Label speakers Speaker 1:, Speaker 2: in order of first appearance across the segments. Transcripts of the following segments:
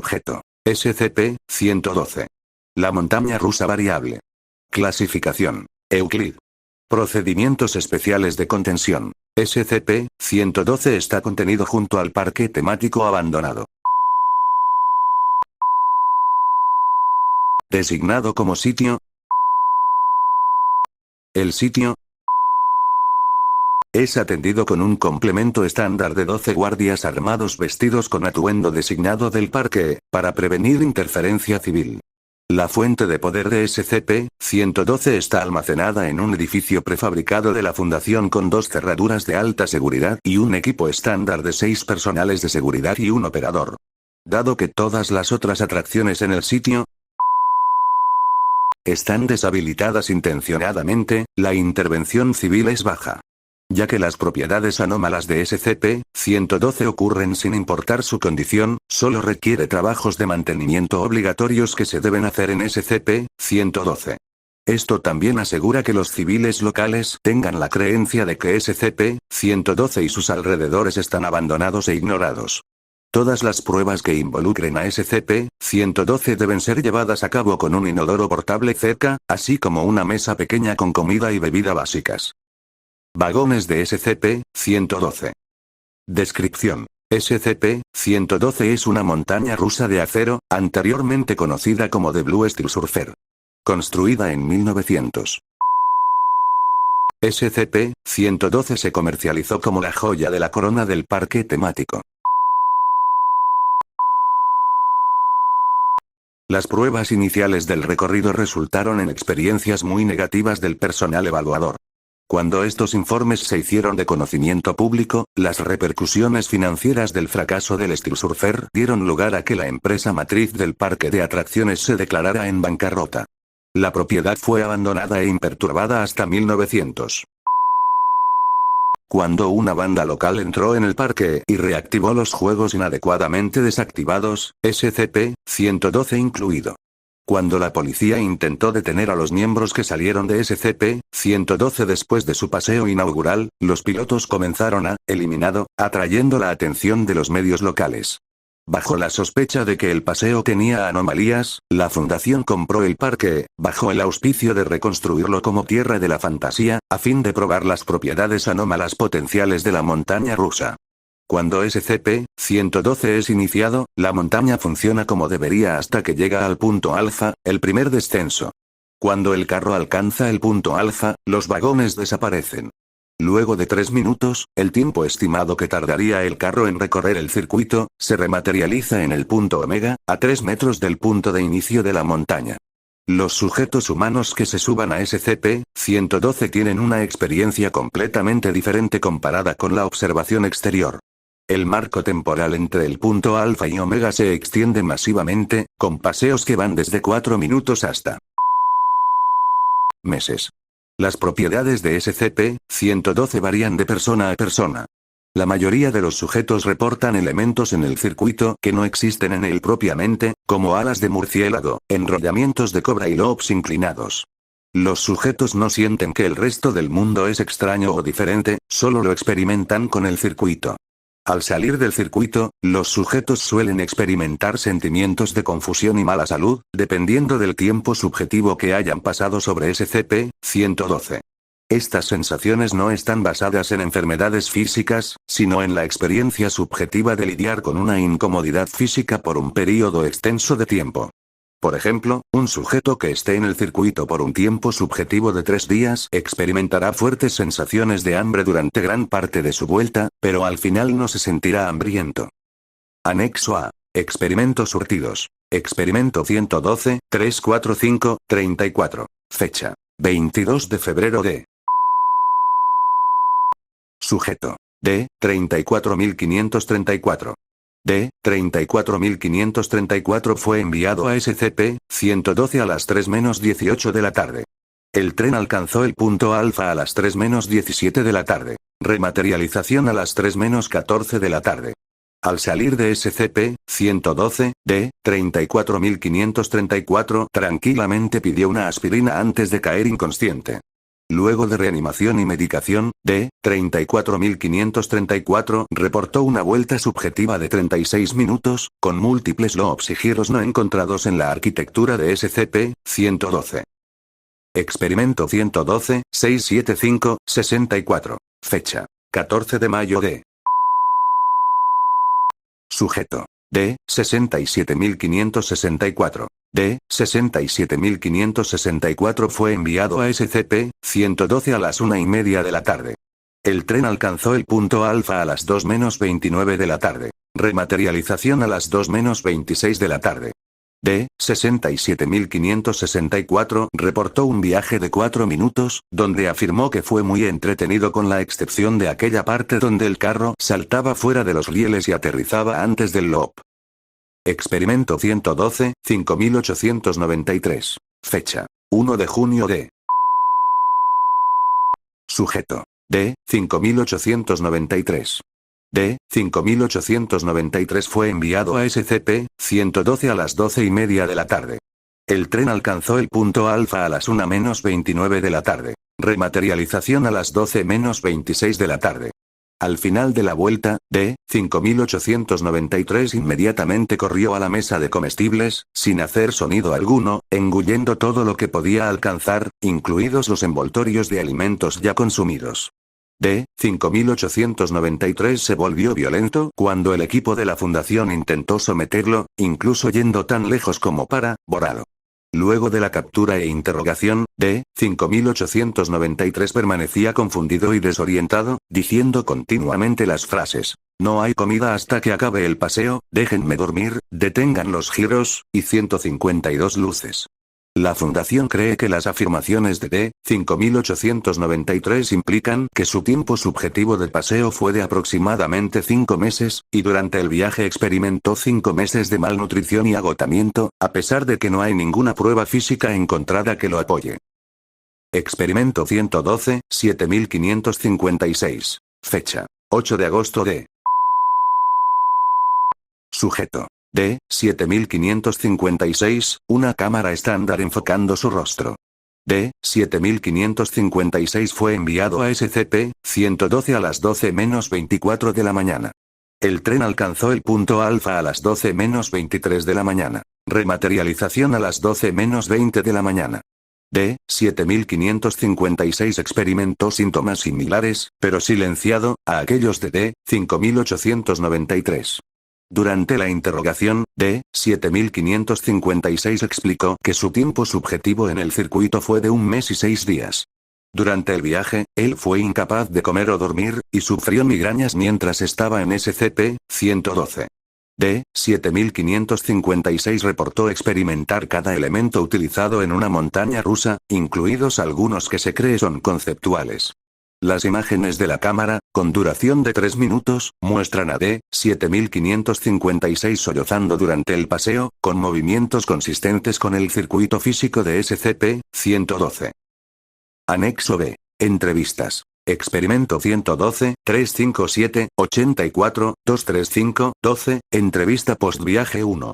Speaker 1: Objeto. SCP-112. La montaña rusa variable. Clasificación. Euclid. Procedimientos especiales de contención. SCP-112 está contenido junto al parque temático abandonado. Designado como sitio. El sitio es atendido con un complemento estándar de 12 guardias armados vestidos con atuendo designado del parque, para prevenir interferencia civil. La fuente de poder de SCP-112 está almacenada en un edificio prefabricado de la Fundación con 2 cerraduras de alta seguridad y un equipo estándar de 6 personales de seguridad y un operador. Dado que todas las otras atracciones en el sitio están deshabilitadas intencionadamente, la intervención civil es baja. Ya que las propiedades anómalas de SCP-112 ocurren sin importar su condición, solo requiere trabajos de mantenimiento obligatorios que se deben hacer en SCP-112. Esto también asegura que los civiles locales tengan la creencia de que SCP-112 y sus alrededores están abandonados e ignorados. Todas las pruebas que involucren a SCP-112 deben ser llevadas a cabo con un inodoro portable cerca, así como una mesa pequeña con comida y bebida básicas. Vagones de SCP-112. Descripción. SCP-112 es una montaña rusa de acero, anteriormente conocida como The Blue Steel Surfer. Construida en 1900. SCP-112 se comercializó como la joya de la corona del parque temático. Las pruebas iniciales del recorrido resultaron en experiencias muy negativas del personal evaluador. Cuando estos informes se hicieron de conocimiento público, las repercusiones financieras del fracaso del Steel Surfer dieron lugar a que la empresa matriz del parque de atracciones se declarara en bancarrota. La propiedad fue abandonada e imperturbada hasta 1900. Cuando una banda local entró en el parque y reactivó los juegos inadecuadamente desactivados, SCP-112 incluido. Cuando la policía intentó detener a los miembros que salieron de SCP-112 después de su paseo inaugural, los pilotos comenzaron a eliminado, atrayendo la atención de los medios locales. Bajo la sospecha de que el paseo tenía anomalías, la fundación compró el parque, bajo el auspicio de reconstruirlo como tierra de la fantasía, a fin de probar las propiedades anómalas potenciales de la montaña rusa. Cuando SCP-112 es iniciado, la montaña funciona como debería hasta que llega al punto alfa, el primer descenso. Cuando el carro alcanza el punto alfa, los vagones desaparecen. Luego de 3 minutos, el tiempo estimado que tardaría el carro en recorrer el circuito, se rematerializa en el punto omega, a 3 metros del punto de inicio de la montaña. Los sujetos humanos que se suban a SCP-112 tienen una experiencia completamente diferente comparada con la observación exterior. El marco temporal entre el punto alfa y omega se extiende masivamente, con paseos que van desde 4 minutos hasta meses. Las propiedades de SCP-112 varían de persona a persona. La mayoría de los sujetos reportan elementos en el circuito que no existen en él propiamente, como alas de murciélago, enrollamientos de cobra y lobos inclinados. Los sujetos no sienten que el resto del mundo es extraño o diferente, solo lo experimentan con el circuito. Al salir del circuito, los sujetos suelen experimentar sentimientos de confusión y mala salud, dependiendo del tiempo subjetivo que hayan pasado sobre SCP-112. Estas sensaciones no están basadas en enfermedades físicas, sino en la experiencia subjetiva de lidiar con una incomodidad física por un período extenso de tiempo. Por ejemplo, un sujeto que esté en el circuito por un tiempo subjetivo de 3 días experimentará fuertes sensaciones de hambre durante gran parte de su vuelta, pero al final no se sentirá hambriento. Anexo A. Experimentos surtidos. Experimento 112, 345, 34. Fecha. 22 de febrero de. Sujeto. D. 34534. D. 34534 fue enviado a SCP-112 a las 3:18 de la tarde. El tren alcanzó el punto alfa a las 3:17 de la tarde. Rematerialización a las 3:14 de la tarde. Al salir de SCP-112, D. 34534 tranquilamente pidió una aspirina antes de caer inconsciente. Luego de reanimación y medicación, D. 34.534 reportó una vuelta subjetiva de 36 minutos, con múltiples loops y giros no encontrados en la arquitectura de SCP-112. Experimento 112, 675, 64. Fecha: 14 de mayo de. Sujeto: D. 67.564. D. 67.564 fue enviado a SCP-112 a las 1:30 de la tarde. El tren alcanzó el punto alfa a las 2:29 de la tarde. Rematerialización a las 2:26 de la tarde. D. 67.564 reportó un viaje de 4 minutos, donde afirmó que fue muy entretenido con la excepción de aquella parte donde el carro saltaba fuera de los rieles y aterrizaba antes del loop. Experimento 112, 5893. Fecha: 1 de junio de. Sujeto: D. 5893. D. 5893 fue enviado a SCP-112 a las 12:30 de la tarde. El tren alcanzó el punto alfa a las 1:29 de la tarde. Rematerialización a las 12:26 de la tarde. Al final de la vuelta, D. 5893 inmediatamente corrió a la mesa de comestibles, sin hacer sonido alguno, engullendo todo lo que podía alcanzar, incluidos los envoltorios de alimentos ya consumidos. D. 5893 se volvió violento cuando el equipo de la fundación intentó someterlo, incluso yendo tan lejos como para borrarlo. Luego de la captura e interrogación, D. 5893 permanecía confundido y desorientado, diciendo continuamente las frases: "No hay comida hasta que acabe el paseo, déjenme dormir, detengan los giros", y 152 luces. La Fundación cree que las afirmaciones de D. 5893 implican que su tiempo subjetivo de paseo fue de aproximadamente 5 meses, y durante el viaje experimentó 5 meses de malnutrición y agotamiento, a pesar de que no hay ninguna prueba física encontrada que lo apoye. Experimento 112, 7556. Fecha: 8 de agosto de. Sujeto: D. 7556, una cámara estándar enfocando su rostro. D. 7556 fue enviado a SCP-112 a las 12:24 de la mañana. El tren alcanzó el punto alfa a las 12:23 de la mañana. Rematerialización a las 12:20 de la mañana. D. 7556 experimentó síntomas similares, pero silenciado, a aquellos de D. 5893. Durante la interrogación, D. 7556 explicó que su tiempo subjetivo en el circuito fue de 1 mes y 6 días. Durante el viaje, él fue incapaz de comer o dormir, y sufrió migrañas mientras estaba en SCP-112. D. 7556 reportó experimentar cada elemento utilizado en una montaña rusa, incluidos algunos que se cree son conceptuales. Las imágenes de la cámara, con duración de 3 minutos, muestran a D. 7556 sollozando durante el paseo, con movimientos consistentes con el circuito físico de SCP-112. Anexo B. Entrevistas. Experimento 112, 357, 84, 235, 12, entrevista post-viaje 1.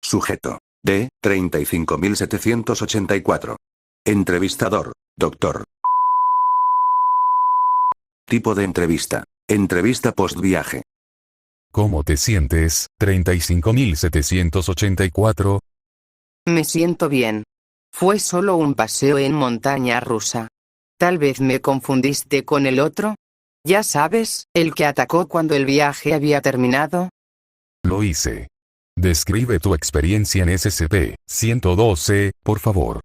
Speaker 1: Sujeto: D. 35784. Entrevistador: Dr. Tipo de entrevista: entrevista post-viaje.
Speaker 2: ¿Cómo te sientes, 35784?
Speaker 3: Me siento bien. Fue solo un paseo en montaña rusa. Tal vez me confundiste con el otro. Ya sabes, el que atacó cuando el viaje había terminado.
Speaker 2: Lo hice. Describe tu experiencia en SCP-112, por favor.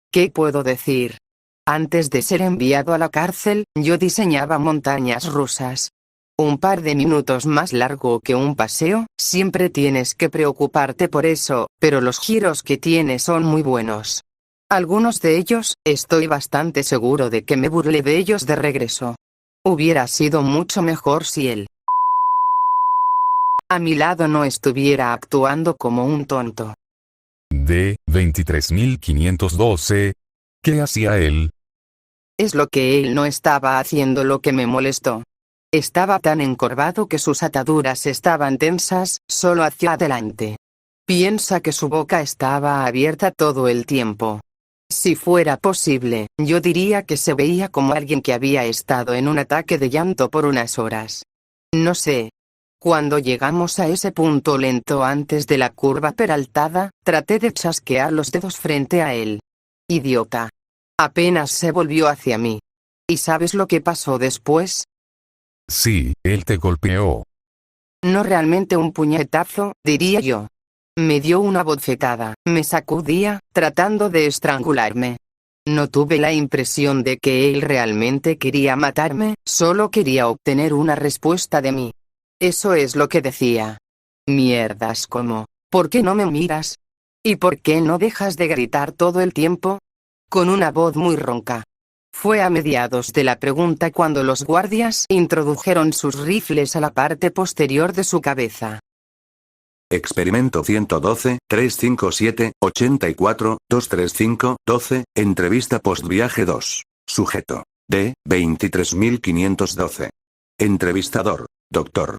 Speaker 3: ¿Qué puedo decir? Antes de ser enviado a la cárcel, yo diseñaba montañas rusas. Un par de minutos más largo que un paseo, siempre tienes que preocuparte por eso, pero los giros que tiene son muy buenos. Algunos de ellos, estoy bastante seguro de que me burlé de ellos de regreso. Hubiera sido mucho mejor si él a mi lado no estuviera actuando como un tonto.
Speaker 2: D. 23512. ¿Qué hacía él?
Speaker 3: Es lo que él no estaba haciendo lo que me molestó. Estaba tan encorvado que sus ataduras estaban tensas, solo hacia adelante. Piensa que su boca estaba abierta todo el tiempo. Si fuera posible, yo diría que se veía como alguien que había estado en un ataque de llanto por unas horas. No sé. Cuando llegamos a ese punto lento antes de la curva peraltada, traté de chasquear los dedos frente a él. Idiota. Apenas se volvió hacia mí. ¿Y sabes lo que pasó después?
Speaker 2: Sí, él te golpeó.
Speaker 3: No realmente un puñetazo, diría yo. Me dio una bofetada, me sacudía, tratando de estrangularme. No tuve la impresión de que él realmente quería matarme, solo quería obtener una respuesta de mí. Eso es lo que decía. Mierdas como, ¿por qué no me miras? ¿Y por qué no dejas de gritar todo el tiempo? Con una voz muy ronca. Fue a mediados de la pregunta cuando los guardias introdujeron sus rifles a la parte posterior de su cabeza.
Speaker 1: Experimento 112, 357, 84, 235, 12, entrevista postviaje 2. Sujeto. D. 23512. Entrevistador. Doctor.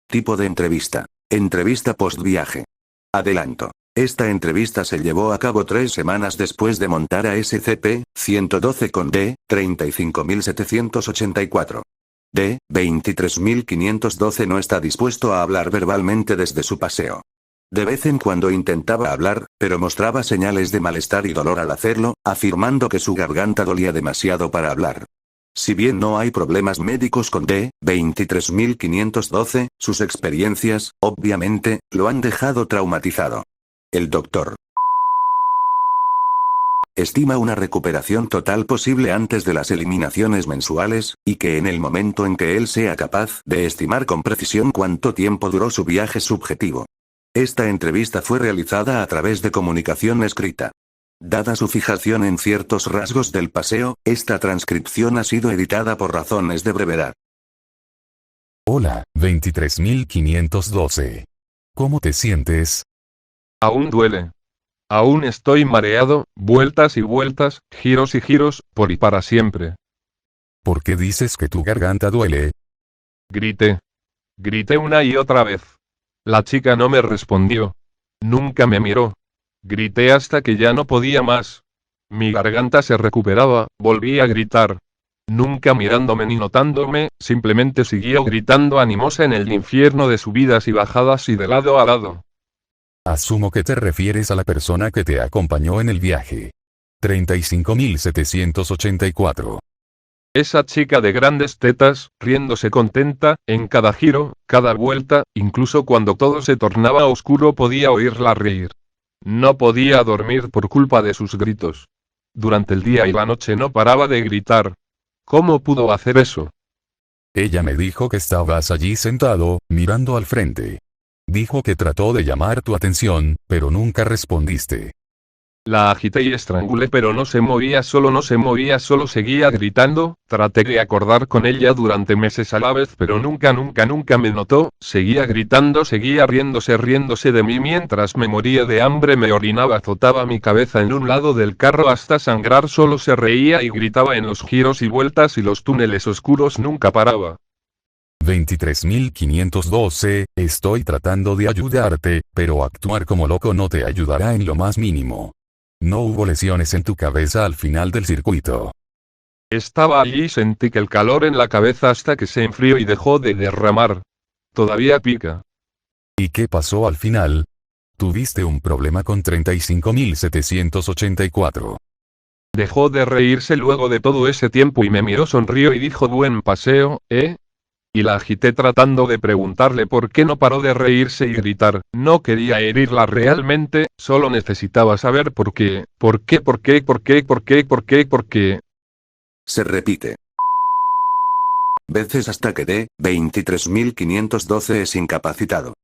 Speaker 1: Tipo de entrevista. Entrevista postviaje. Adelanto. Esta entrevista se llevó a cabo 3 semanas después de montar a SCP-112 con D. 35784. D. 23512 no está dispuesto a hablar verbalmente desde su paseo. De vez en cuando intentaba hablar, pero mostraba señales de malestar y dolor al hacerlo, afirmando que su garganta dolía demasiado para hablar. Si bien no hay problemas médicos con D. 23512, sus experiencias, obviamente, lo han dejado traumatizado. El doctor estima una recuperación total posible antes de las eliminaciones mensuales, y que en el momento en que él sea capaz de estimar con precisión cuánto tiempo duró su viaje subjetivo. Esta entrevista fue realizada a través de comunicación escrita. Dada su fijación en ciertos rasgos del paseo, esta transcripción ha sido editada por razones de brevedad.
Speaker 2: Hola, 23512. ¿Cómo te sientes?
Speaker 4: Aún duele. Aún estoy mareado, vueltas y vueltas, giros y giros, por y para siempre.
Speaker 2: ¿Por qué dices que tu garganta duele?
Speaker 4: Grité. Grité una y otra vez. La chica no me respondió. Nunca me miró. Grité hasta que ya no podía más. Mi garganta se recuperaba, volví a gritar. Nunca mirándome ni notándome, simplemente siguió gritando animosa en el infierno de subidas y bajadas y de lado a lado.
Speaker 2: Asumo que te refieres a la persona que te acompañó en el viaje. 35784.
Speaker 4: Esa chica de grandes tetas, riéndose contenta, en cada giro, cada vuelta, incluso cuando todo se tornaba oscuro podía oírla reír. No podía dormir por culpa de sus gritos. Durante el día y la noche no paraba de gritar. ¿Cómo pudo hacer eso?
Speaker 2: Ella me dijo que estabas allí sentado, mirando al frente. Dijo que trató de llamar tu atención, pero nunca respondiste.
Speaker 4: La agité y estrangulé pero no se movía, solo seguía gritando. Traté de acordar con ella durante meses a la vez pero nunca me notó. Seguía gritando, seguía riéndose de mí mientras me moría de hambre, me orinaba, azotaba mi cabeza en un lado del carro hasta sangrar, solo se reía y gritaba en los giros y vueltas y los túneles oscuros nunca paraba.
Speaker 2: 23512, estoy tratando de ayudarte, pero actuar como loco no te ayudará en lo más mínimo. No hubo lesiones en tu cabeza al final del circuito.
Speaker 4: Estaba allí y sentí que el calor en la cabeza hasta que se enfrió y dejó de derramar. Todavía pica.
Speaker 2: ¿Y qué pasó al final? Tuviste un problema con 35784.
Speaker 4: Dejó de reírse luego de todo ese tiempo y me miró, sonrió y dijo: buen paseo, ¿eh? Y la agité tratando de preguntarle por qué no paró de reírse y gritar. No quería herirla realmente, solo necesitaba saber por qué. ¿Por qué?
Speaker 1: Se repite. Veces hasta que D. 23512 es incapacitado.